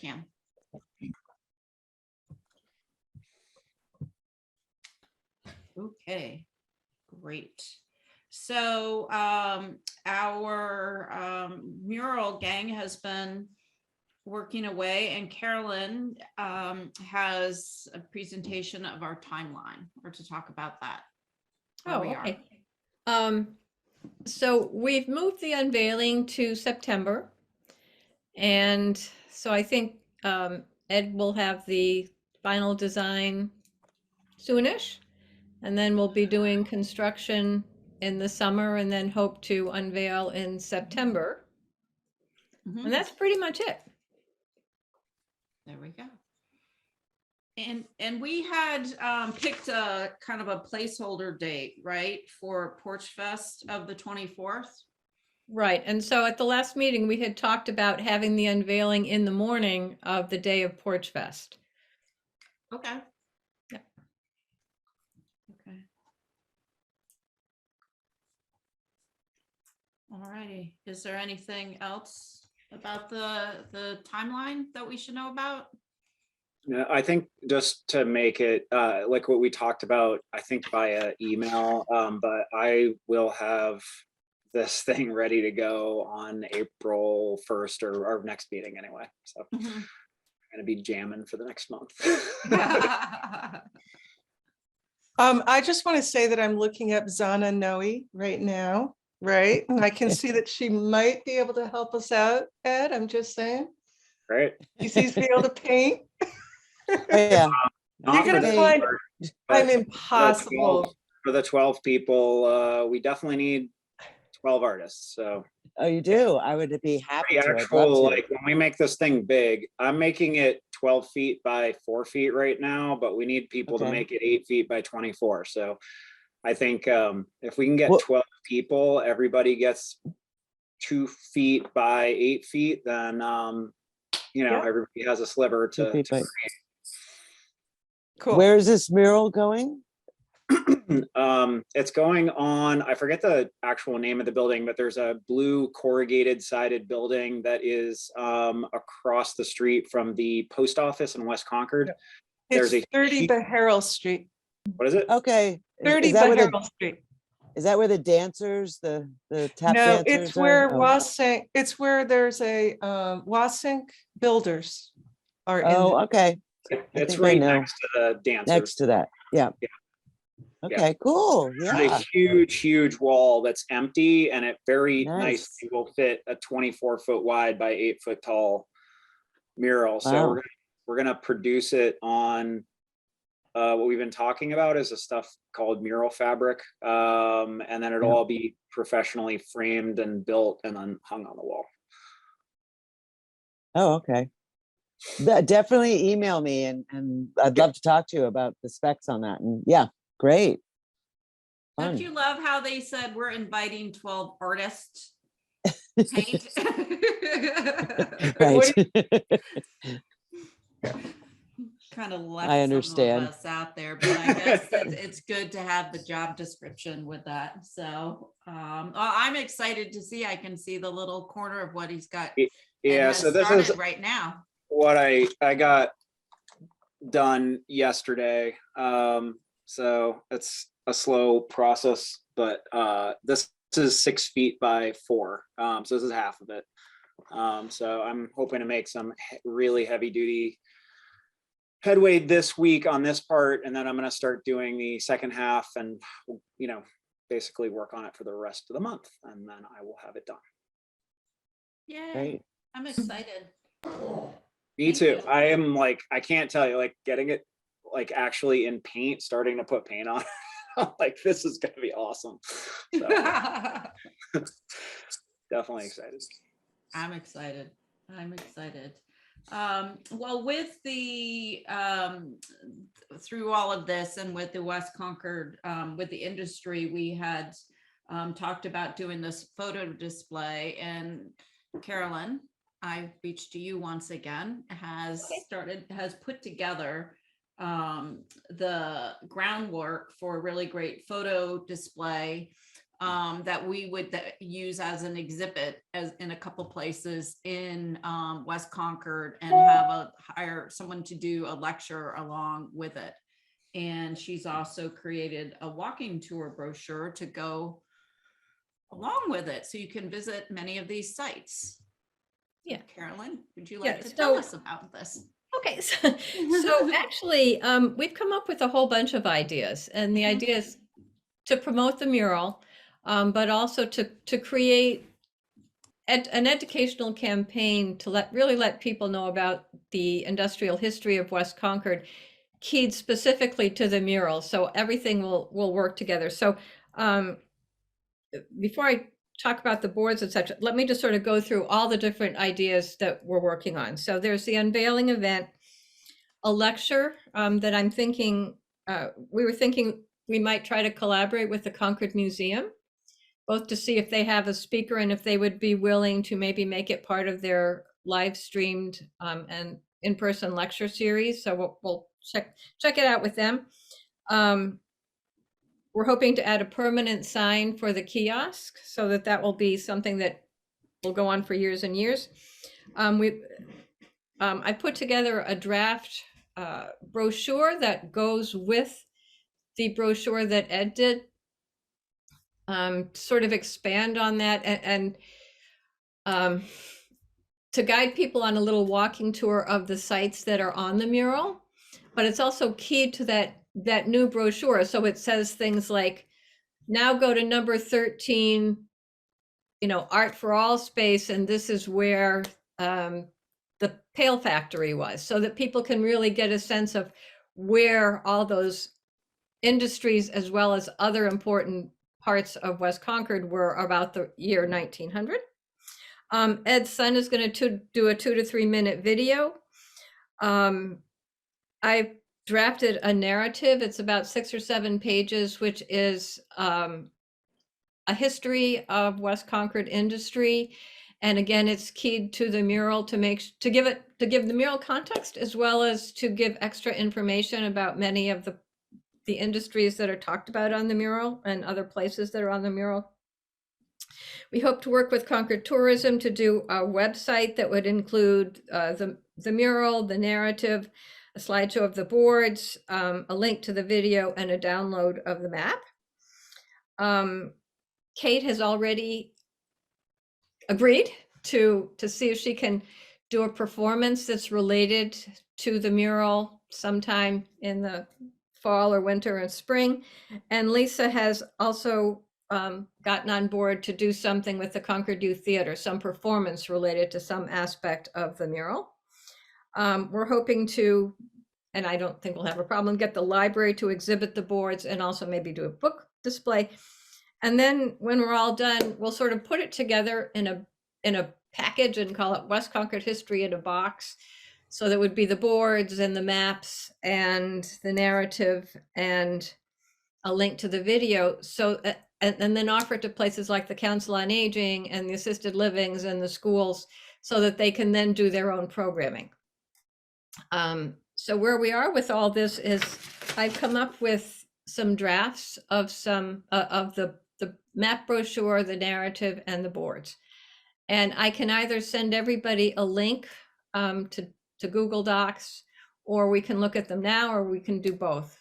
can. Okay, great. So our mural gang has been working away, and Carolyn has a presentation of our timeline, or to talk about that. Where Oh, we are. okay. So we've moved the unveiling to September. And so I think Ed will have the final design soonish. And then we'll be doing construction in the summer and then hope to unveil in September. Mhm. And that's pretty much it. There we go. And we had picked a kind of a placeholder date, right, for Porch Fest of the 24th. Right. And so at the last meeting, we had talked about having the unveiling in the morning of the day of Porch Fest. Okay. Yeah. Okay. All righty. Is there anything else about the timeline that we should know about? Yeah, I think just to make it like what we talked about, I think via email, but I will have this thing ready to go on April 1st or our next meeting anyway. So I'm going to be jamming for the next month. I just want to say that I'm looking up Zana Noe right now, right? And I can see that she might be able to help us out, Ed. I'm just saying. Right. She seems to be able to paint. Oh, yeah. Not You're for gonna this find part, I'm but impossible. for the 12 people, we definitely need 12 artists. So Oh, you do? I would be happy the to. I'd love actual, to. like when we make this thing big, I'm making it 12 feet by 4 feet right now, but we need people to Okay. make it 8 feet by 24. So I think if we can get Well- 12 people, everybody gets 2 feet by 8 feet, then you know, Yeah. everybody has a sliver 2 to feet by- Cool. Where is this mural going? it's going on, I forget the actual name of the building, but there's a blue corrugated sided building that is across the street from the post office in West Concord. It's There's a 30 Beharrell Street. what is it? Okay. 30 that where Beharrell Street. is that where the dancers, the tap No, dancers it's where are? Oh. Wasink, it's where there's a Wasink Builders are in. Oh, okay. It's think I right know. next to the dancers. Next to that. Yeah. Yeah. Okay, cool. There's Yeah. a huge wall that's empty, and it very Nice. nicely will fit a 24-foot wide by 8-foot tall mural. So Wow. we're gonna produce it on what we've been talking about is a stuff called mural fabric, and then it'll Yeah. all be professionally framed and built and then hung on the wall. Oh, okay. Definitely email me and I'd love to talk to you about the specs on that. And yeah, great. Don't Fun. you love how they said we're inviting 12 artists to paint? Right. Kind of left I some understand. of us out there, but I guess it's good to have the job description with that. So I'm excited to see. I can see the little corner of what he's got. and Yeah, has so this started is right now. what I got done yesterday. So it's a slow process, but this is 6 feet by 4. So this is half of it. So I'm hoping to make some really heavy duty headway this week on this part, and then I'm going to start doing the second half and, you know, basically work on it for the rest of the month, and then I will have it done. Yay. Great. I'm excited. Me Thank too. you. I am like, I can't tell you, like getting it like actually in paint, starting to put paint on. Like this is going to be awesome. So definitely excited. I'm excited. I'm excited. Well, with the through all of this and with the West Concord, with the industry, we had talked about doing this photo display, and Carolyn, I reached to you once again, has put together the groundwork for a really great photo display that we would use as an exhibit as in a couple places in West Concord, and hire someone to do a lecture along with it. And she's also created a walking tour brochure to go along with it, so you can visit many of these sites. Yeah. Carolyn, would you Yeah, like to tell so- us about this? Okay, so actually, we've come up with a whole bunch of ideas, and the Mhm. idea is to promote the mural, but also to create an educational campaign to really let people know about the industrial history of West Concord, keyed specifically to the mural. So everything will work together. So before I talk about the boards, etc., let me just sort of go through all the different ideas that we're working on. So there's the unveiling event, a lecture that I'm thinking, we were thinking we might try to collaborate with the Concord Museum, both to see if they have a speaker and if they would be willing to maybe make it part of their live streamed and in-person lecture series. So we'll check it out with them. We're hoping to add a permanent sign for the kiosk so that will be something that will go on for years and years. I put together a draft brochure that goes with the brochure that Ed did, sort of expand on that and to guide people on a little walking tour of the sites that are on the mural, but it's also keyed to that new brochure. So it says things like, now go to number 13, Art for All space, and this is where the Pail Factory was, so that people can really get a sense of where all those industries as well as other important parts of West Concord were about the year 1900. Ed's son is going to do a 2 to 3 minute video. I drafted a narrative. It's about 6 or 7 pages, which is a history of West Concord industry. And again, it's keyed to the mural to give the mural context, as well as to give extra information about many of the industries that are talked about on the mural and other places that are on the mural. We hope to work with Concord Tourism to do a website that would include the mural, the narrative, a slideshow of the boards, a link to the video, and a download of the map. Kate has already agreed to see if she can do a performance that's related to the mural sometime in the fall or winter and spring. And Lisa has also gotten on board to do something with the Concord Youth Theater, some performance related to some aspect of the mural. We're hoping to, and I don't think we'll have a problem, get the library to exhibit the boards and also maybe do a book display. And then when we're all done, we'll sort of put it together in a package and call it West Concord History in a Box. So that would be the boards and the maps and the narrative and a link to the video. So, and then offer it to places like the Council on Aging and the assisted livings and the schools, so that they can then do their own programming. So where we are with all this is I've come up with some drafts of some of the map brochure, the narrative, and the boards. And I can either send everybody a link to Google Docs, or we can look at them now, or we can do both.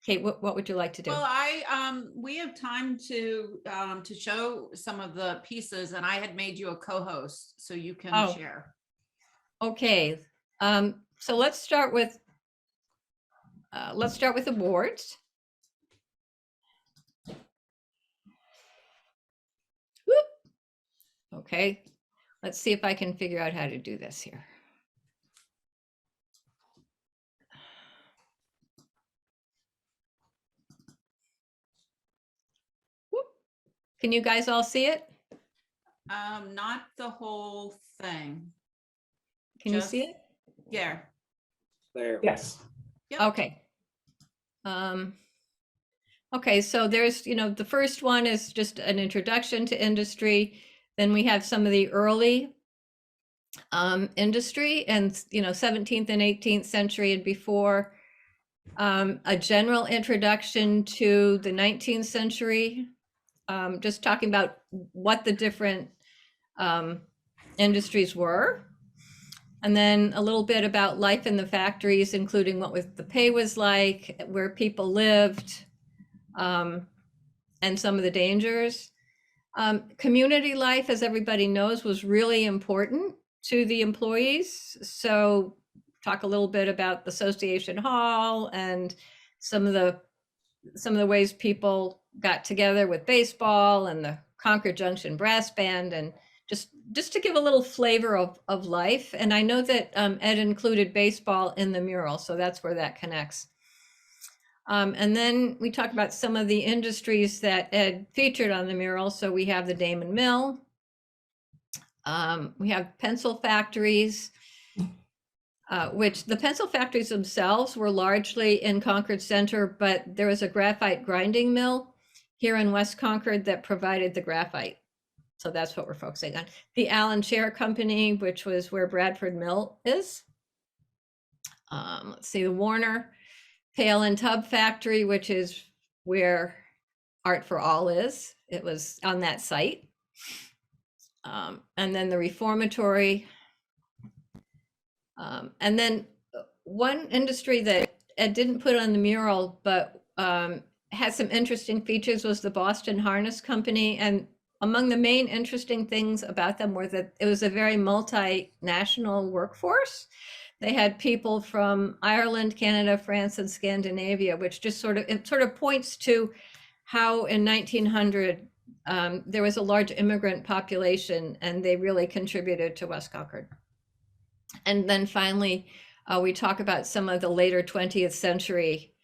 Kate, what would you like to do? Well, we have time to show some of the pieces, and I had made you a co-host so you can share. Okay, so let's start with the boards. Whoop. Okay, let's see if I can figure out how to do this here. Whoop. Can you guys all see it? Not the whole thing. Can you see it? Yeah. There. Yes. Yep. Okay. Okay, so there's, the first one is just an introduction to industry. Then we have some of the early industry and, 17th and 18th century and before. A general introduction to the 19th century just talking about what the different industries were. And then a little bit about life in the factories, including what the pay was like, where people lived, and some of the dangers. Community life, as everybody knows, was really important to the employees. So talk a little bit about the association hall and some of the ways people got together with baseball and the Concord Junction brass band, and just to give a little flavor of life. And I know that Ed included baseball in the mural, so that's where that connects. And then we talk about some of the industries that Ed featured on the mural. So we have the Damon Mill. We have pencil factories, which the pencil factories themselves were largely in Concord Center, but there was a graphite grinding mill here in West Concord that provided the graphite. So that's what we're focusing on. The Allen Chair Company, which was where Bradford Mill is. Let's see, the Warner Pail and Tub Factory, which is where Art for All is. It was on that site. And then the Reformatory. And then one industry that Ed didn't put on the mural, but had some interesting features, was the Boston Harness Company. And among the main interesting things about them were that it was a very multinational workforce. They had people from Ireland, Canada, France, and Scandinavia, which just sort of points to how in 1900 there was a large immigrant population, and they really contributed to West Concord. And then finally, we talk about some of the later 20th century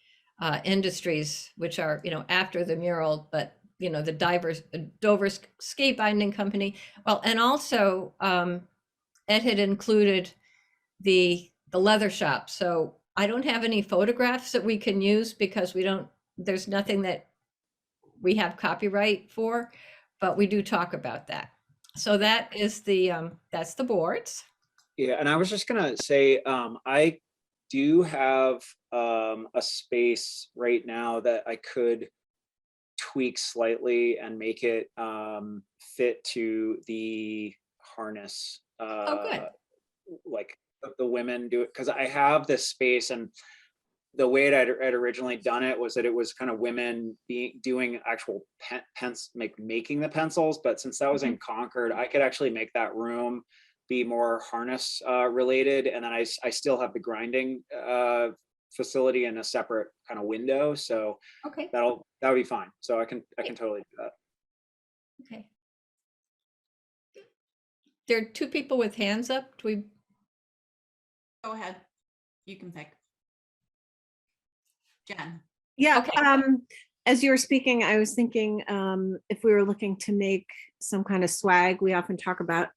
industries, which are, after the mural, but the Dover Ski Binding Company. Well, and also Ed had included the leather shop. So I don't have any photographs that we can use because there's nothing that we have copyright for, but we do talk about that. So that is that's the boards. Yeah, and I was just gonna say, I do have a space right now that I could tweak slightly and make it fit to the harness. Good. Like the women do it, because I have this space, and the way I'd originally done it was that it was kind of women doing actual making the pencils. But since that was in Concord, I could actually make that room be more harness related, and then I still have the grinding facility in a separate kind of window. So Okay. that'll be fine. So I can totally do that. Okay. There are two people with hands up. Do we? Go ahead. You can pick. Jen. Yeah, Okay. as you were speaking, I was thinking if we were looking to make some kind of swag, we often talk about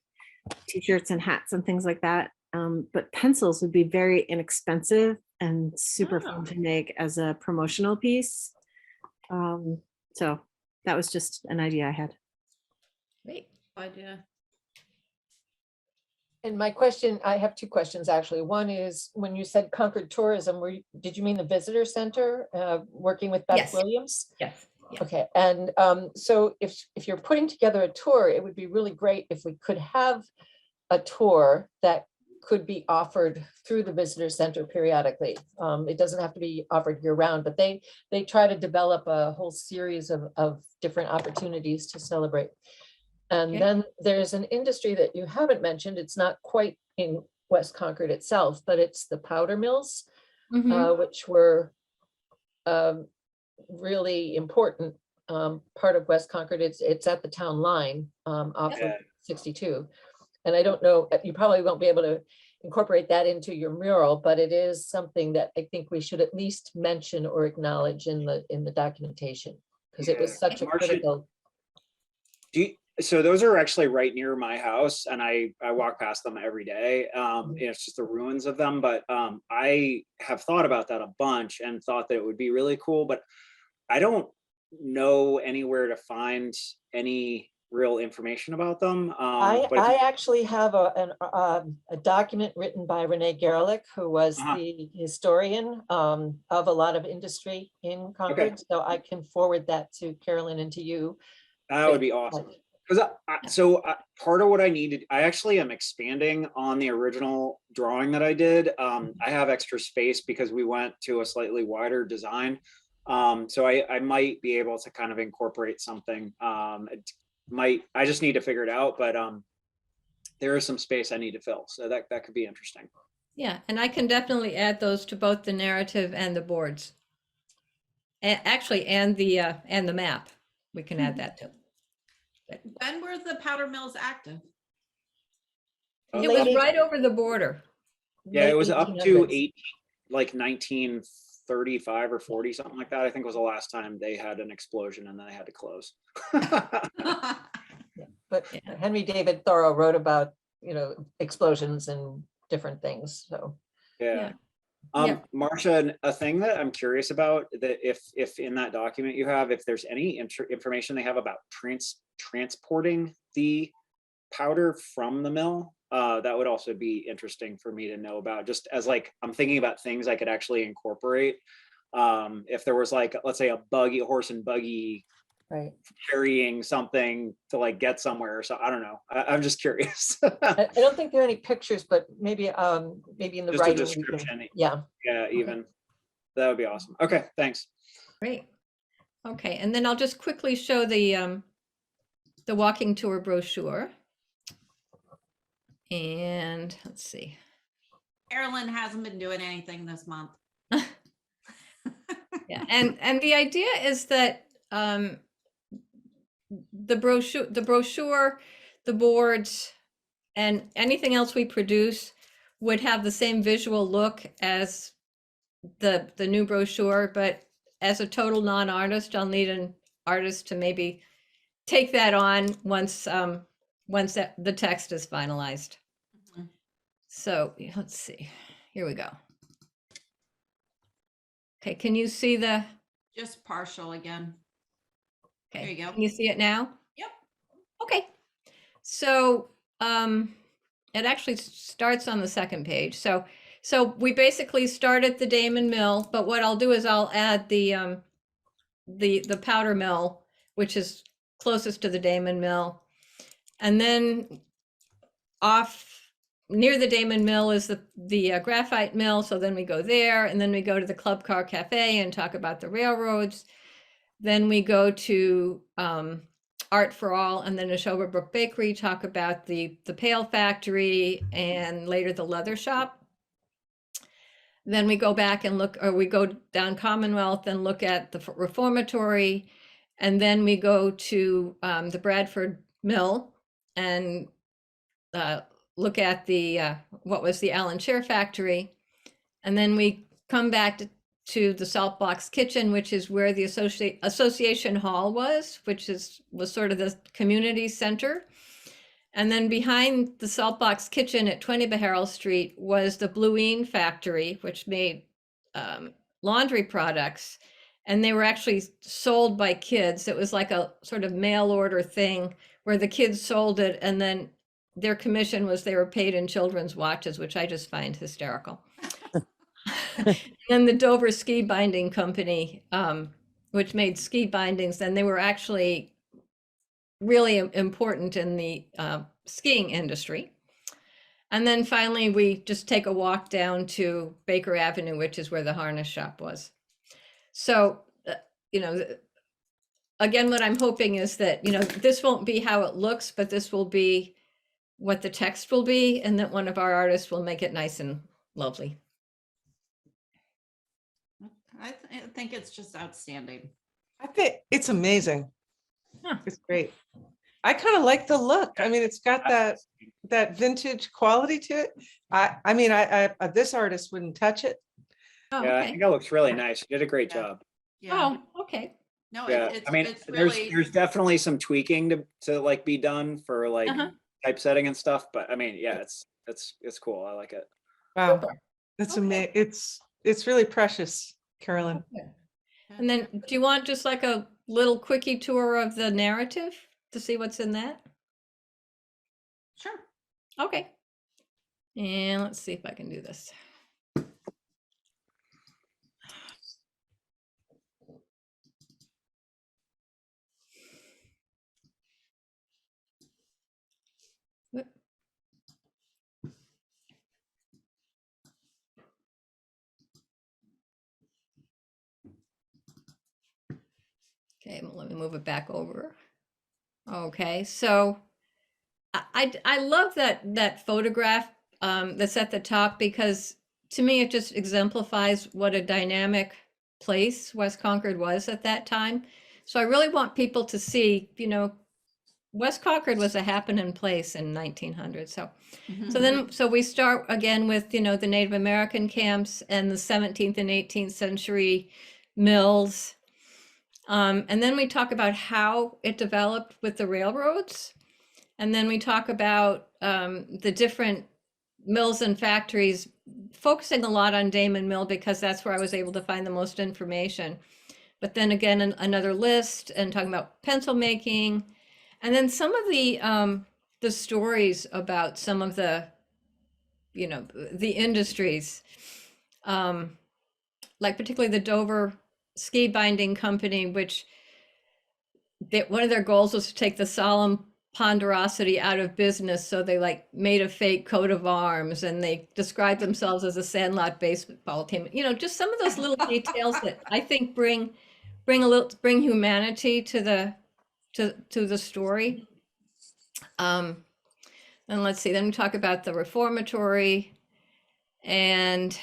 t-shirts and hats and things like that. But pencils would be very inexpensive and super fun to make as a promotional piece. So that was just an idea I had. Great. Idea. And my question, I have two questions, actually. One is, when you said Concord Tourism, did you mean the visitor center, working with Beth Yes. Williams? Yes. Yeah. Okay, and so if you're putting together a tour, it would be really great if we could have a tour that could be offered through the visitor center periodically. It doesn't have to be offered year round, but they try to develop a whole series of different opportunities to celebrate. And Okay. then there's an industry that you haven't mentioned. It's not quite in West Concord itself, but it's the powder mills, which were really important part of West Concord. It's at the town line off of 62. And I don't know, you probably won't be able to incorporate that into your mural, but it is something that I think we should at least mention or acknowledge in the documentation, because it was such a Marcia, critical. So those are actually right near my house, and I walk past them every day. It's just the ruins of them, but I have thought about that a bunch and thought that it would be really cool, but I don't know anywhere to find any real information about them. I actually have a document written by Renee Gerlich, who was the historian of a lot of industry in Concord. So I can forward that to Carolyn and to you. That would be awesome. Because part of what I needed, I actually am expanding on the original drawing that I did. I have extra space because we went to a slightly wider design. So I might be able to kind of incorporate something. I just need to figure it out, but there is some space I need to fill. So that could be interesting. Yeah, and I can definitely add those to both the narrative and the boards. Actually, and the map. We can add that too. When were the powder mills active? It was Late right over the border. Yeah, late it was up to 1800s. like 1935 or 40, something like that. I think was the last time they had an explosion and then they had to close. But Yeah. Henry David Thoreau wrote about, explosions and different things, so. Yeah. Yeah. Marcia, a thing that I'm curious about, that if in that document you have, if there's any information they have about transporting the powder from the mill, that would also be interesting for me to know about, just as like, I'm thinking about things I could actually incorporate. If there was like, let's say a horse and buggy Right. carrying something to like get somewhere. So I don't know. I'm just curious. I don't think there are any pictures, but maybe in the Just a writing. we can- description. Yeah. Yeah, even. That would be awesome. Okay, thanks. Great. Okay, and then I'll just quickly show the walking tour brochure. And let's see. Carolyn hasn't been doing anything this month. Yeah, and the idea is that the brochure, the boards, and anything else we produce would have the same visual look as the new brochure, but as a total non-artist, I'll need an artist to maybe take that on once the text is finalized. Mhm. So let's see. Here we go. Okay, can you see the? Just partial again. Okay, There you go. Can you see it now? Yep. Okay. So it actually starts on the second page. So we basically start at the Damon Mill, but what I'll do is I'll add the powder mill, which is closest to the Damon Mill. And then off near the Damon Mill is the graphite mill. So then we go there, and then we go to the Club Car Cafe and talk about the railroads. Then we go to Art for All, and then Neshoba Brook Bakery, talk about the pail factory and later the leather shop. Then we go back and look, or we go down Commonwealth and look at the reformatory. And then we go to the Bradford Mill and look at the what was the Allen Chair Factory. And then we come back to the Salt Box Kitchen, which is where the Association Hall was sort of the community center. And then behind the Salt Box Kitchen at 20 Beharrell Street was the Bluine Factory, which made laundry products. And they were actually sold by kids. It was like a sort of mail order thing where the kids sold it, and then their commission was they were paid in children's watches, which I just find hysterical. And the Dover Ski Binding Company, which made ski bindings, and they were actually really important in the skiing industry. And then finally, we just take a walk down to Baker Avenue, which is where the harness shop was. So, again, what I'm hoping is that, this won't be how it looks, but this will be what the text will be, and that one of our artists will make it nice and lovely. I think it's just outstanding. I think it's amazing. Huh. It's great. I kind of like the look. I mean, it's got that vintage quality to it. I mean, this artist wouldn't touch it. Oh, Yeah, I okay. think it looks really nice. You did a great Yeah. job. Yeah. Oh, okay. No, Yeah, it's I mean, it's there's really, definitely some tweaking to like be done for like Uh-huh. typesetting and stuff, but I mean, yeah, it's cool. I like it. Wow, Super. it's Okay. amazing. It's really precious, Carolyn. Okay. And then, do you want just like a little quickie tour of the narrative to see what's in that? sure. Okay. And let's see if I can do this. Okay, well, let me move it back over. Okay, so I love that photograph that's at the top, because to me it just exemplifies what a dynamic place West Concord was at that time. So I really want people to see, West Concord was a happening place in 1900. So we start again with, the Native American camps and the 17th and 18th century mills. And then we talk about how it developed with the railroads. And then we talk about the different mills and factories, focusing a lot on Damon Mill because that's where I was able to find the most information. But then again, another list and talking about pencil making. And then some of the stories about some of the, the industries, like particularly the Dover Ski Binding Company, which one of their goals was to take the solemn ponderosity out of business. So they made a fake coat of arms, and they described themselves as a sandlot baseball team. Just some of those little details that I think bring humanity to the story. And let's see, then we talk about the reformatory and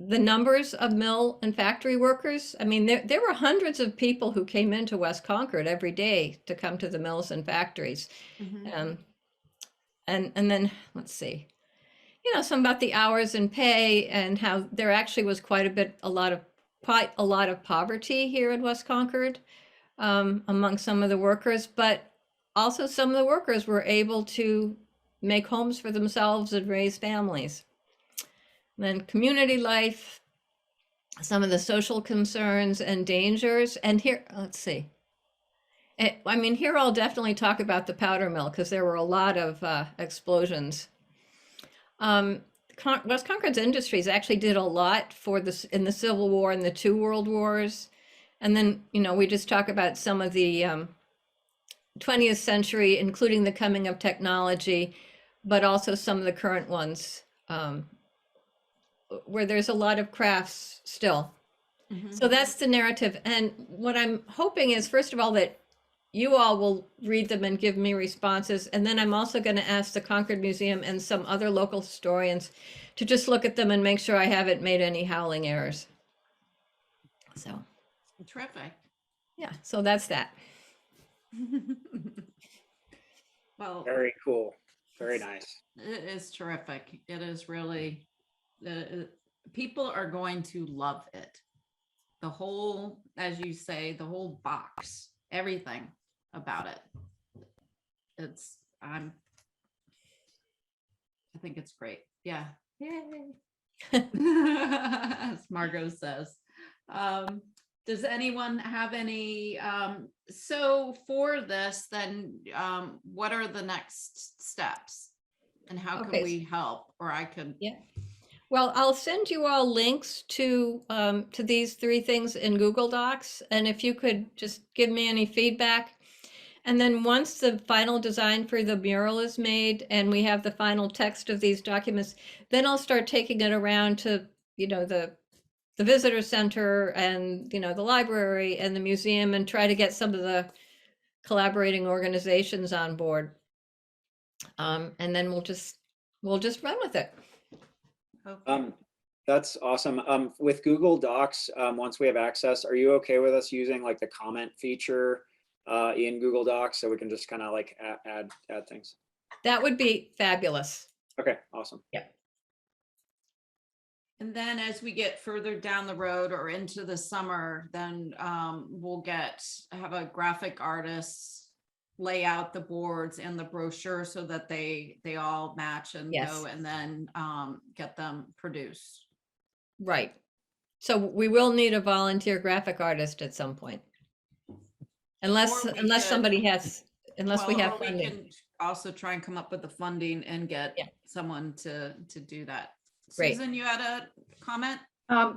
the numbers of mill and factory workers. I mean, there were hundreds of people who came into West Concord every day to come to the mills and factories. And then let's see, some about the hours and pay, and how there actually was quite a lot of poverty here in West Concord among some of the workers, but also some of the workers were able to make homes for themselves and raise families. And then community life, some of the social concerns and dangers. And here, let's see. Here I'll definitely talk about the powder mill because there were a lot of explosions. West Concord's industries actually did a lot for this in the Civil War and the two World Wars. And then, we just talk about some of the 20th century, including the coming of technology, but also some of the current ones, where there's a lot of crafts still. So that's the narrative. And what I'm hoping is, first of all, that you all will read them and give me responses. And then I'm also going to ask the Concord Museum and some other local historians to just look at them and make sure I haven't made any howling errors. So. Terrific. Yeah, so that's that. Well, Very cool. Very nice. it is terrific. It is really, people are going to love it. The whole, as you say, the whole box, everything about it. I think it's great. Yeah. Yay. As Margot says. Does anyone have any, so for this, then what are the next steps? And how can we help? Or I could. Yeah. Well, I'll send you all links to these three things in Google Docs. And if you could just give me any feedback. And then once the final design for the mural is made and we have the final text of these documents, then I'll start taking it around to, the visitor center and, the library and the museum, and try to get some of the collaborating organizations on board. And then we'll just run with it. Okay. That's awesome. With Google Docs, once we have access, are you okay with us using the comment feature in Google Docs so we can just kind of add things? That would be fabulous. Okay, awesome. Yeah. And then as we get further down the road or into the summer, then we'll have a graphic artist lay out the boards and the brochure so that they all match and go, and then get them produced. Right. So we will need a volunteer graphic artist at some point. Unless somebody has, unless we have funding. We can also try and come up with the funding and get someone to do that. Great. Susan, you had a comment?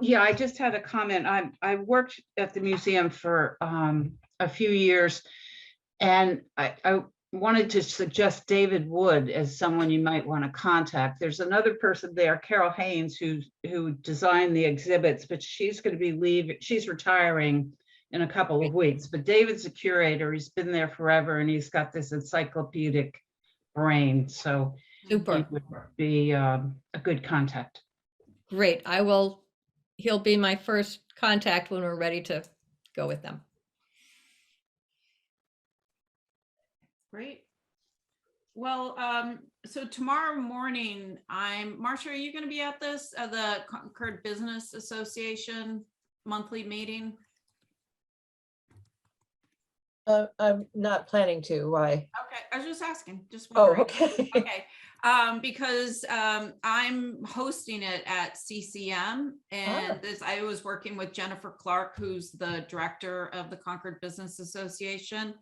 Yeah, I just had a comment. I worked at the museum for a few years, and I wanted to suggest David Wood as someone you might want to contact. There's another person there, Carol Haynes, who designed the exhibits, but she's going to be leaving. She's retiring in a couple of weeks. But David's a curator. He's been there forever, and he's got this encyclopedic brain. So he Super. would be a good contact. Great. He'll be my first contact when we're ready to go with them. Great. Well, so tomorrow morning, Marcia, are you going to be at this, the Concord Business Association monthly meeting? I'm not planning to. Why? Okay, I was just asking, just Oh, wondering. okay. Okay, because I'm hosting it at CCM, and I was working with Jennifer Clark, who's the director of the Concord Business Association.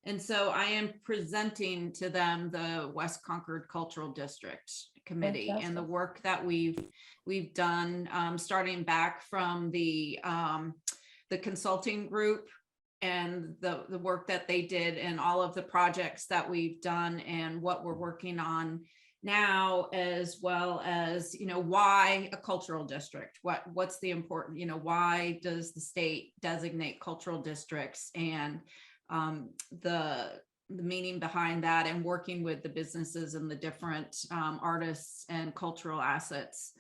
And so I am presenting to them the West Concord Cultural District Committee and the work that we've done, starting back from the consulting group and the work that they did and all of the projects that we've done and what we're working on now, as well as, you know, why a cultural district, what's the important, you know, why does the state designate cultural districts, and the meaning behind that, and working with the businesses and the different artists and cultural assets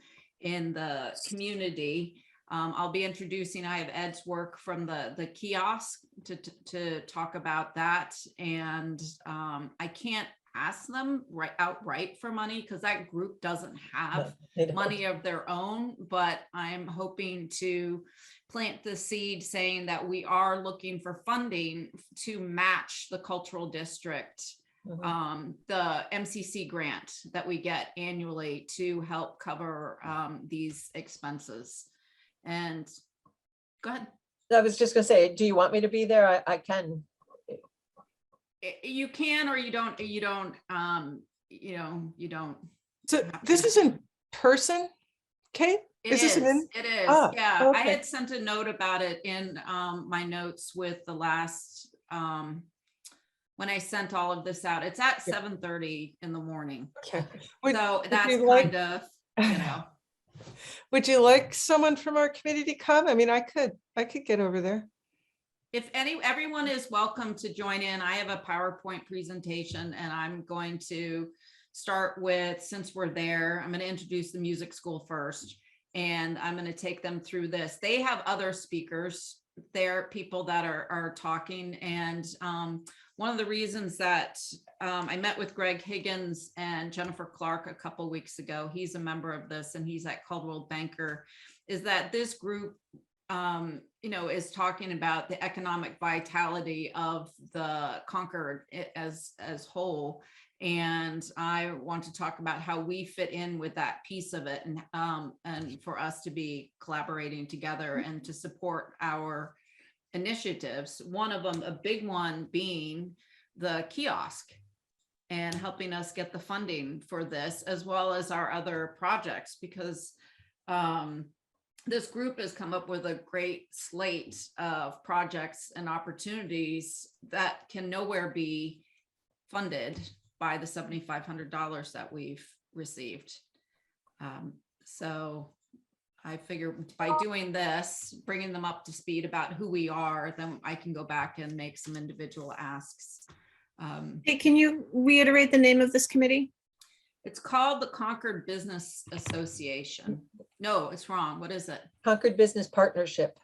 in the community. I'll be introducing, I have Ed's work from the kiosk to talk about that. And I can't ask them outright for money because that group doesn't have money of their own, but I'm hoping to plant the seed saying that we are looking for funding to match the cultural district, the MCC grant that we get annually to help cover these expenses. And go ahead. I was just gonna say, do you want me to be there? I can. You can, or you don't, you don't. So this is in person, Kate? It is. This in? It is. Ah, Yeah. I okay. had sent a note about it in my notes with the last, when I sent all of this out. It's at 7:30 in the morning. Okay. So that's you like- kind of, you know. Would you like someone from our committee to come? I mean, I could get over there. If everyone is welcome to join in. I have a PowerPoint presentation, and I'm going to start with, since we're there, I'm going to introduce the music school first, and I'm going to take them through this. They have other speakers. They're people that are talking. And one of the reasons that I met with Greg Higgins and Jennifer Clark a couple weeks ago, he's a member of this and he's at Caldwell Banker, is that this group is talking about the economic vitality of the Concord as whole. And I want to talk about how we fit in with that piece of it, and for us to be collaborating together and to support our initiatives. One of them, a big one, being the kiosk and helping us get the funding for this, as well as our other projects, because this group has come up with a great slate of projects and opportunities that can nowhere be funded by the $7,500 that we've received. So I figure by doing this, bringing them up to speed about who we are, then I can go back and make some individual asks. Hey, can you reiterate the name of this committee? It's called the Concord Business Association. No, it's wrong. What is it? Concord Business Partnership.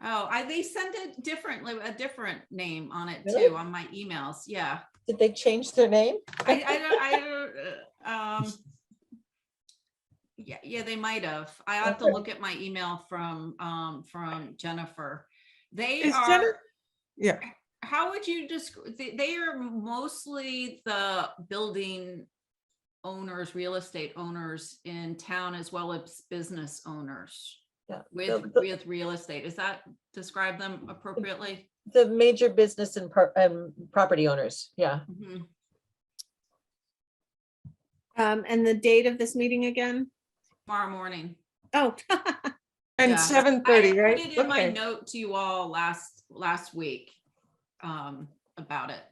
Oh, they send it differently, a different name on it Really? too, on my emails. Yeah. Did they change their name? Yeah, they might have. I have to look at my email from Jennifer. They Is are, Jennifer- Yeah. how would you describe, they are mostly the building owners, real estate owners in town, as well as business owners Yeah. with real estate. Does that describe them appropriately? The major business and property owners. Yeah. Mhm. And the date of this meeting again? Tomorrow morning. Oh, And Yeah. 7:30, I right? put it in my Okay. note to you all last week about it.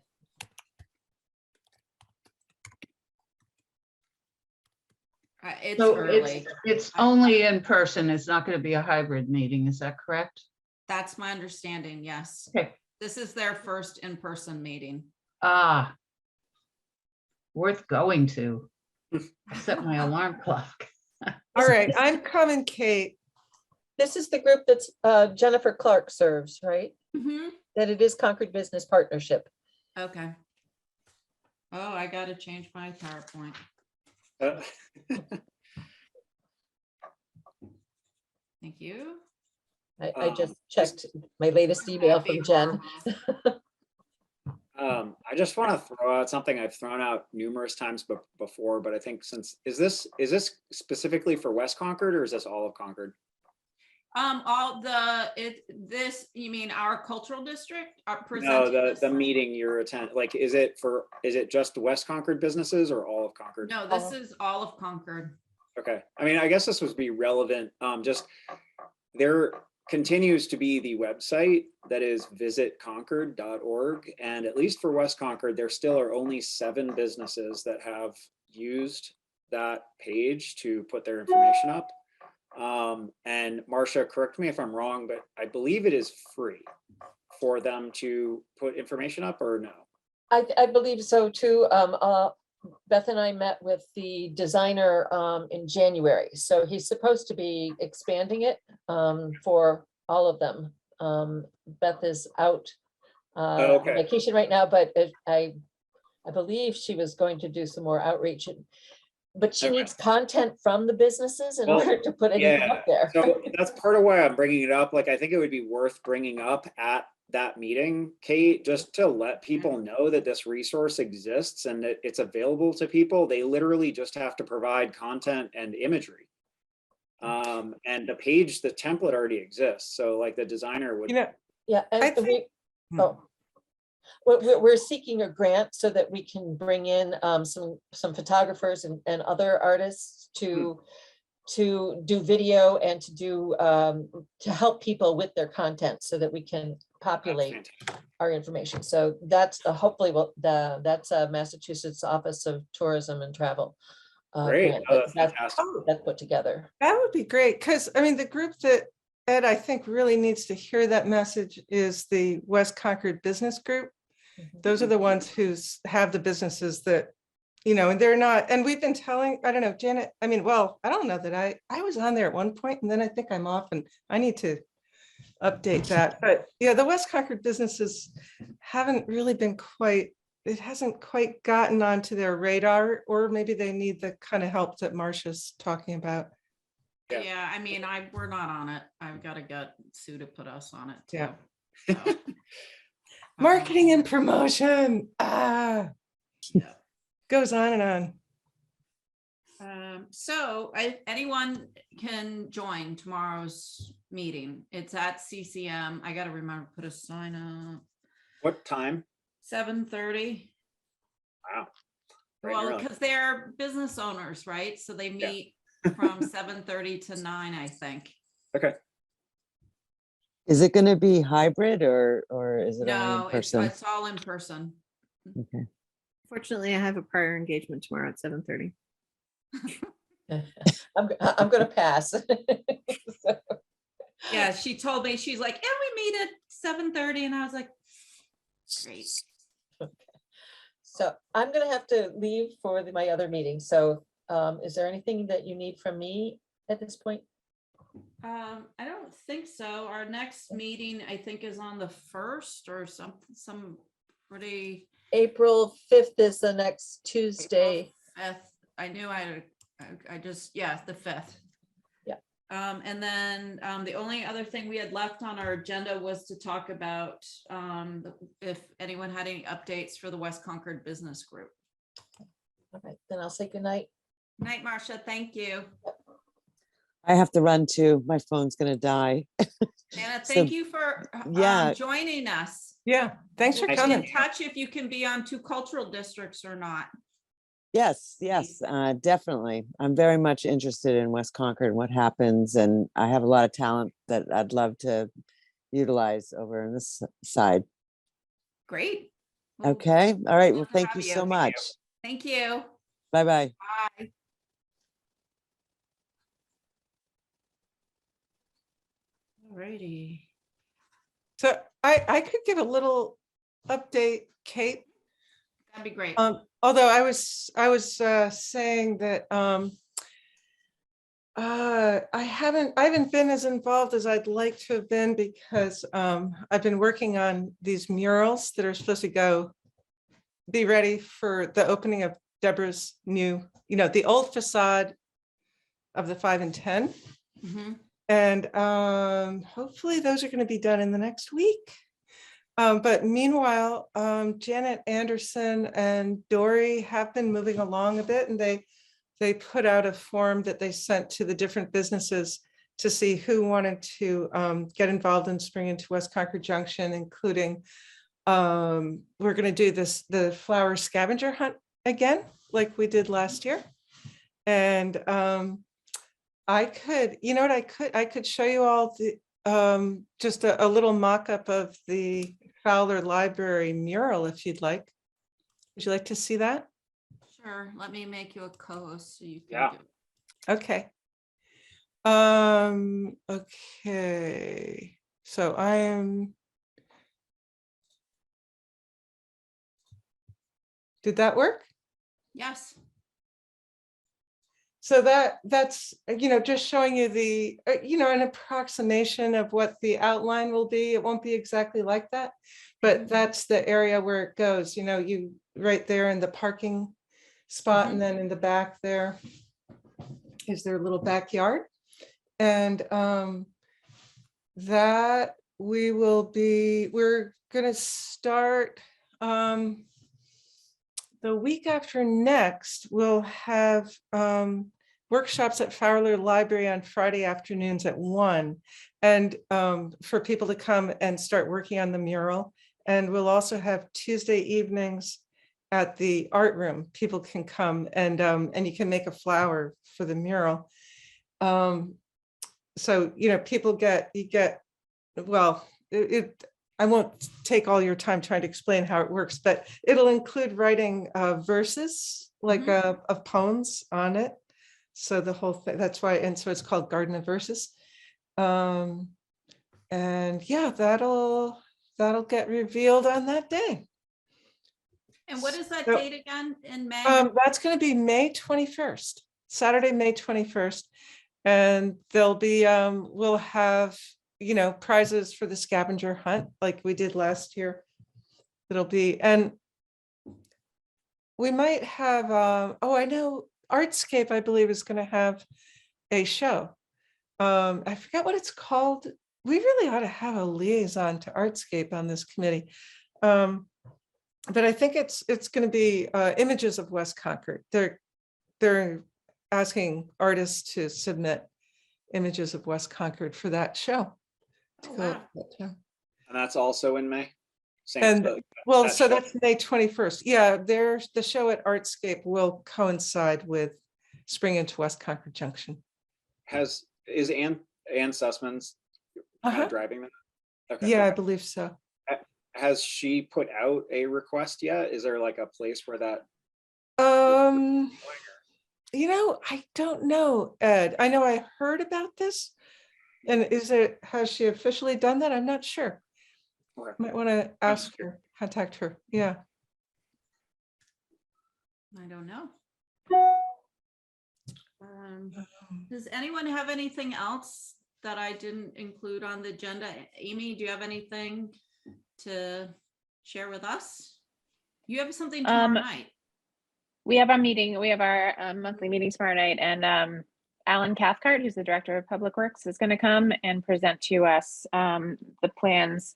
It's So early. it's only in person. It's not going to be a hybrid meeting. Is that correct? That's my understanding, yes. Okay. This is their first in-person meeting. Ah. Worth going to. I set my alarm clock. All right, I'm coming, Kate. This is the group that's Jennifer Clark serves, right? Mhm. That it is Concord Business Partnership. Okay. Oh, I gotta change my PowerPoint. Uh, Thank you. I just checked my latest email from Jen. I just want to throw out something I've thrown out numerous times before, but I think is this specifically for West Concord or is this all of Concord? This, you mean our cultural district? No, presenting the this? meeting you're attending, like, is it just West Concord businesses or all of Concord? No, this is all of Concord. Okay, I mean, I guess this would be relevant, just there continues to be the website that is visitconcord.org. And at least for West Concord, there still are only 7 businesses that have used that page to put their information up. And Marcia, correct me if I'm wrong, but I believe it is free for them to put information up, or no? I believe so too. Beth and I met with the designer in January, so he's supposed to be expanding it for all of them. Beth is out on Okay. vacation right now, but I believe she was going to do some more outreach. But she Okay. needs content from the businesses in Well, order to put anything yeah, up there. So that's part of why I'm bringing it up. Like, I think it would be worth bringing up at that meeting, Kate, just to let people know that this resource exists and that it's available to people. They literally just have to provide content and imagery. And the page, the template already exists. So like the designer would. You know, Yeah, I and think- we're seeking a grant so that we can bring in some photographers and other artists to do video and to do to help people with their content so that we can populate our information. So that's hopefully that's Massachusetts Office of Tourism and Travel. Great. grant Oh, that- that's fantastic. that's put together. that would be great, because I mean, the group that Ed, I think, really needs to hear that message is the West Concord Business Group. Those are the ones have the businesses that, and they're not, and we've been telling, I don't know, Janet, I mean, well, I don't know that I was on there at one point and then I think I'm off and I need to update that. But yeah, the West Concord businesses haven't really been it hasn't quite gotten onto their radar, or maybe they need the kind of help that Marcia's talking about. Yeah. Yeah, I mean, we're not on it. I've got to get Sue to put us on it too. Yeah. So, Marketing and promotion, Yeah. goes on and on. So anyone can join tomorrow's meeting. It's at CCM. I gotta remember to put a sign up. What time? 7:30. Wow. Bright and Well, early. because they're business owners, right? So they Yeah. meet from 7:30 to 9, I think. Okay. Is it gonna be hybrid or is it all No, in person? it's all in person. Okay. Fortunately, I have a prior engagement tomorrow at 7:30. I'm gonna pass. So, Yeah, she told me, she's like, and we meet at 7:30, and I was like, great. so I'm gonna have to leave for my other meeting. So is there anything that you need from me at this point? I don't think so. Our next meeting, I think, is on the 1st or something, some pretty. April 5th is the next Tuesday. 5th. I knew I just, yeah, the 5th. Yeah. And then the only other thing we had left on our agenda was to talk about if anyone had any updates for the West Concord Business Group. All right, then I'll say goodnight. Night, Marcia. Thank you. I have to run too. My phone's gonna die. Anna, So, thank you for yeah. joining us. Yeah, thanks for We'll be coming. in touch if you can be on 2 cultural districts or not. Yes, definitely. I'm very much interested in West Concord and what happens, and I have a lot of talent that I'd love to utilize over on this side. Great. Well, Okay, all right. Well, love to thank have you you. so much. Thank you. Bye-bye. Bye. righty. So I could give a little update, Kate. That'd be great. Although I was saying that I haven't been as involved as I'd like to have been because I've been working on these murals that are supposed to be ready for the opening of Deborah's new, the old facade of the 5 and 10. Mhm. And hopefully those are going to be done in the next week. But meanwhile, Janet Anderson and Dory have been moving along a bit, and they put out a form that they sent to the different businesses to see who wanted to get involved in Spring into West Concord Junction, including we're going to do the flower scavenger hunt again, like we did last year. And I could show you all the just a little mock-up of the Fowler Library mural if you'd like. Would you like to see that? Sure. Let me make you a co-host so you can Yeah. do it. Okay. Okay. So I am. Did that work? Yes. So that's, just showing you the, an approximation of what the outline will be. It won't be exactly like that, but that's the area where it goes, you right there in the parking spot, and then in the back there is their little backyard. And that we're gonna start the week after next. We'll have workshops at Fowler Library on Friday afternoons at 1, and for people to come and start working on the mural. And we'll also have Tuesday evenings at the art room. People can come and you can make a flower for the mural. So, people I won't take all your time trying to explain how it works, but it'll include writing verses like of poems on it. So the whole thing, that's why, and so it's called Garden of Verses. And yeah, that'll get revealed on that day. And what is that So, date again in May? That's going to be May 21st, Saturday, May 21st. And there'll be, we'll have, prizes for the scavenger hunt like we did last year. It'll be, and we might have, I know Artscape, I believe, is going to have a show. I forget what it's called. We really ought to have a liaison to Artscape on this committee. But I think it's going to be images of West Concord. They're asking artists to submit images of West Concord for that show. Oh, wow. And that's also in May. And well, that so show. that's May 21st. Yeah, the show at Artscape will coincide with Spring into West Concord Junction. Is Ann Sussman's driving that? Okay. Yeah, I Okay. believe so. Has she put out a request yet? Is there like a place where that? I don't know, Ed. I know I heard about this. And has she officially done that? I'm not sure. Okay. Might want to ask her, contact her. Yeah. I don't know. Does anyone have anything else that I didn't include on the agenda? Amy, do you have anything to share with us? You have something tomorrow night. We have our meeting. We have our monthly meeting tomorrow night, and Alan Cathcart, who's the director of Public Works, is going to come and present to us the plans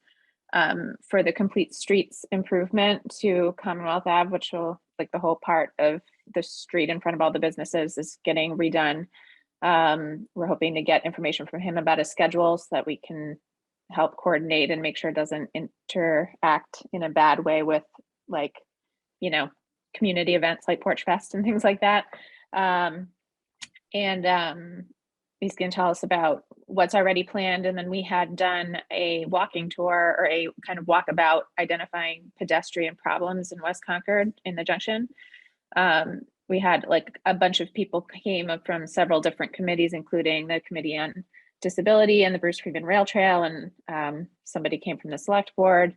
for the complete streets improvement to Commonwealth Ave, which will, like, the whole part of the street in front of all the businesses is getting redone. We're hoping to get information from him about a schedule so that we can help coordinate and make sure it doesn't interact in a bad way with, like, community events like Porch Fest and things like that. And he's going to tell us about what's already planned. And then we had done a walking tour, or a kind of walkabout, identifying pedestrian problems in West Concord in the junction. We had, like, a bunch of people came up from several different committees, including the Committee on disability and the Bruce Creven Rail Trail, and somebody came from the select board.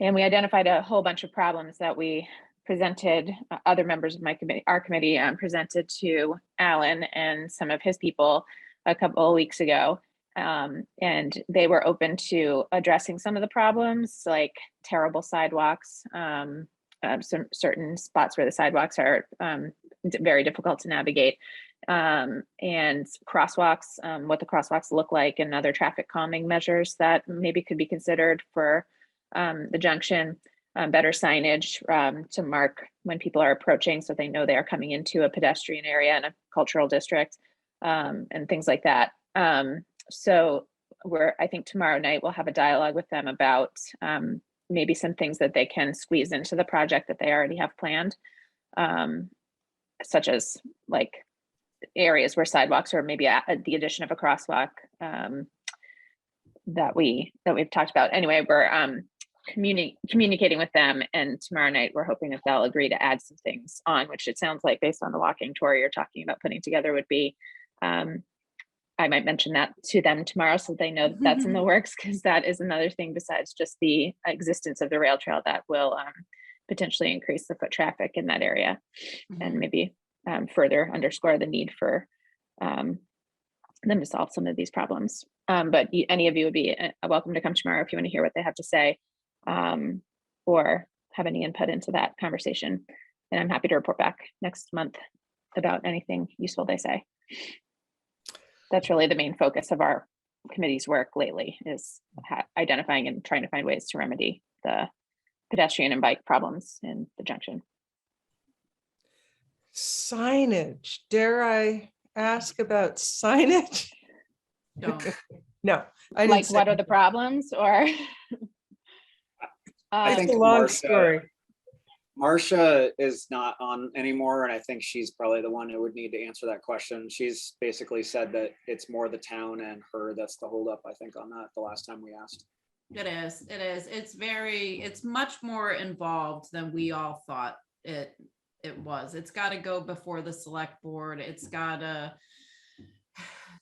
And we identified a whole bunch of problems that we presented, other members of my committee, our committee, presented to Alan and some of his people a couple of weeks ago. And they were open to addressing some of the problems, like terrible sidewalks, some certain spots where the sidewalks are very difficult to navigate, and crosswalks, what the crosswalks look like, and other traffic calming measures that maybe could be considered for the junction, better signage to mark when people are approaching so they know they are coming into a pedestrian area and a cultural district, and things like that. So I think tomorrow night we'll have a dialogue with them about maybe some things that they can squeeze into the project that they already have planned, such as like areas where sidewalks, or maybe the addition of a crosswalk that we've talked about. Anyway, we're communicating with them, and tomorrow night we're hoping that they'll agree to add some things on, which it sounds like based on the walking tour you're talking about putting together would be, I might mention that to them tomorrow so they know that that's in the works, because that is another thing besides just the existence of the rail trail that will potentially increase the foot traffic in that area, and maybe further underscore the need for them to solve some of these problems. But any of you would be welcome to come tomorrow if you want to hear what they have to say, or have any input into that conversation. And I'm happy to report back next month about anything useful they say. That's really the main focus of our committee's work lately, is identifying and trying to find ways to remedy the pedestrian and bike problems in the junction. Signage, dare I ask about signage? Don't. No, I didn't Like, say what are the problems, or? I it's think a long Marcia- story. Marcia is not on anymore, and I think she's probably the one who would need to answer that question. She's basically said that it's more the town and her that's the holdup, I think, on that the last time we asked. It is. It's much more involved than we all thought it was. It's got to go before the select board.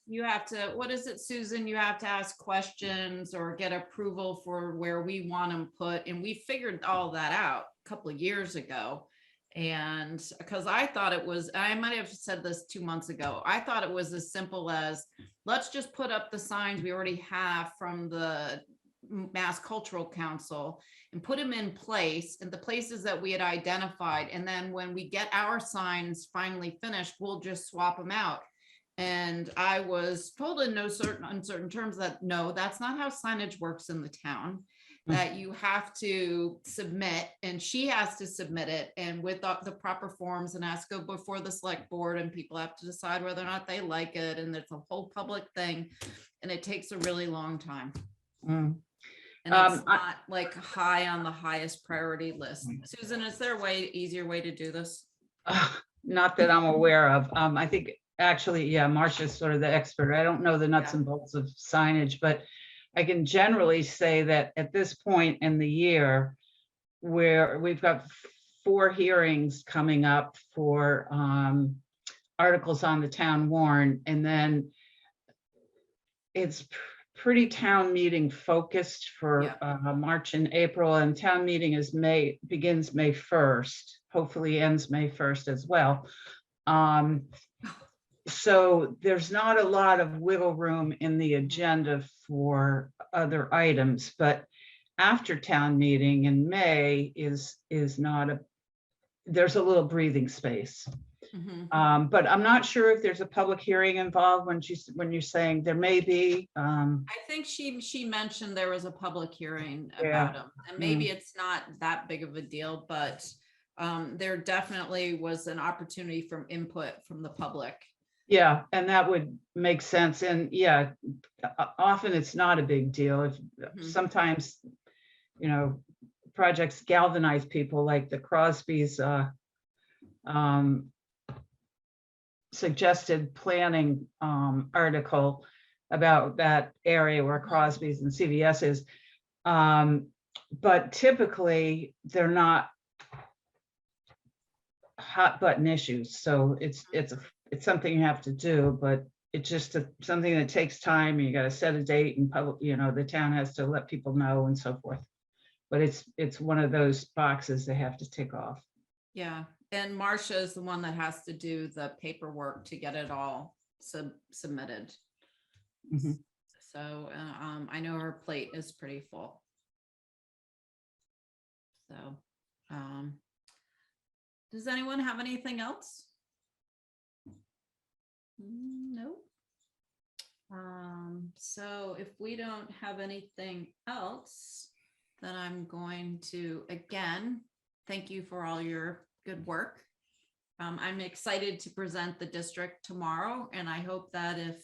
You have to, what is it, Susan? You have to ask questions or get approval for where we want them put. And we figured all that out a couple of years ago. And because I thought it was, I might have said this 2 months ago, I thought it was as simple as, let's just put up the signs we already have from the Mass Cultural Council and put them in place in the places that we had identified. And then when we get our signs finally finished, we'll just swap them out. And I was told in no uncertain terms that no, that's not how signage works in the town, that you have to submit, and she has to submit it, and with the proper forms, and has to go before the select board, and people have to decide whether or not they like it, and it's a whole public thing, and it takes a really long time. And it's not like high on the highest priority list. Susan, is there a easier way to do this? Not that I'm aware of. I think actually, yeah, Marcia's sort of the expert. I don't know the nuts and bolts of signage, but I can generally say that at this point in the year, where we've got 4 hearings coming up for articles on the town warrant, and then it's pretty town meeting focused for March and April, and town meeting begins May 1st, hopefully ends May 1st as well. So there's not a lot of wiggle room in the agenda for other items, but after town meeting in May is not there's a little breathing space. But I'm not sure if there's a public hearing involved when you're saying there may be. I think she mentioned there was a public hearing about them, and maybe it's not that big of a deal, but there definitely was an opportunity from input from the public. Yeah, and that would make sense. And yeah, often it's not a big deal. If sometimes, you know, projects galvanize people, like the Crosby's suggested planning article about that area where Crosby's and CVS is. But typically they're not hot button issues. So it's something you have to do, but it's just something that takes time, and you gotta set a date and public, the town has to let people know and so forth. But it's one of those boxes they have to tick off. Yeah, and Marcia is the one that has to do the paperwork to get it all submitted. Mhm. So I know her plate is pretty full. So, does anyone have anything else? No. So if we don't have anything else, then I'm going to, again, thank you for all your good work. I'm excited to present the district tomorrow, and I hope that if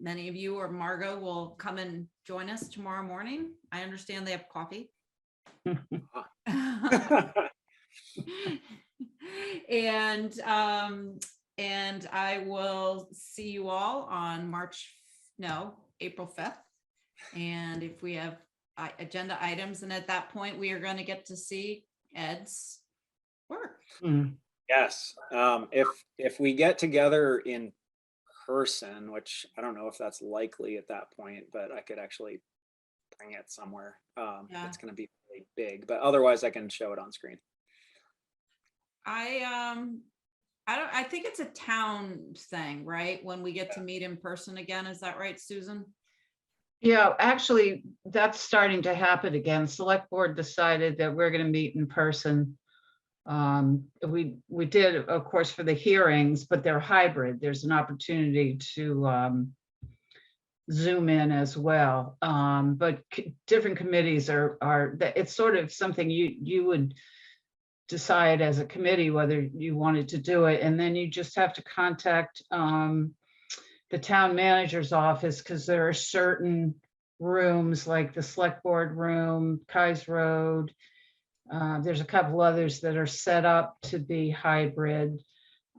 many of you or Margot will come and join us tomorrow morning. I understand they have coffee. And I will see you all on April 5th. And if we have agenda items, and at that point, we are going to get to see Ed's work. Mm. Yes, if we get together in person, which I don't know if that's likely at that point, but I could actually bring it somewhere. Yeah. It's going to be really big, but otherwise I can show it on screen. I think it's a town thing, right? When we get to meet in person again, is that right, Susan? Yeah, actually, that's starting to happen again. Select Board decided that we're going to meet in person. We did, of course, for the hearings, but they're hybrid. There's an opportunity to Zoom in as well. But different committees it's sort of something you would decide as a committee whether you wanted to do it, and then you just have to contact the town manager's office, because there are certain rooms like the Select Board room, Kais Road. There's a couple others that are set up to be hybrid.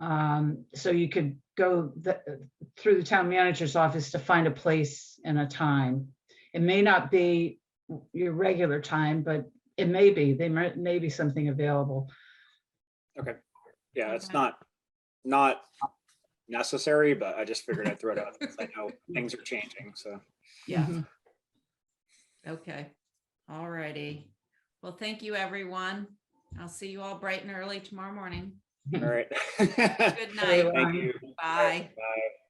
So you could go through the town manager's office to find a place and a time. It may not be your regular time, but it may be. There may be something available. Okay. Yeah, it's Okay. not necessary, but I just figured I'd throw it out because I know things are changing. So Yeah. Mhm. Okay. All righty. Well, thank you, everyone. I'll see you all bright and early tomorrow morning. all right. Good night. Thank you. Bye. Bye.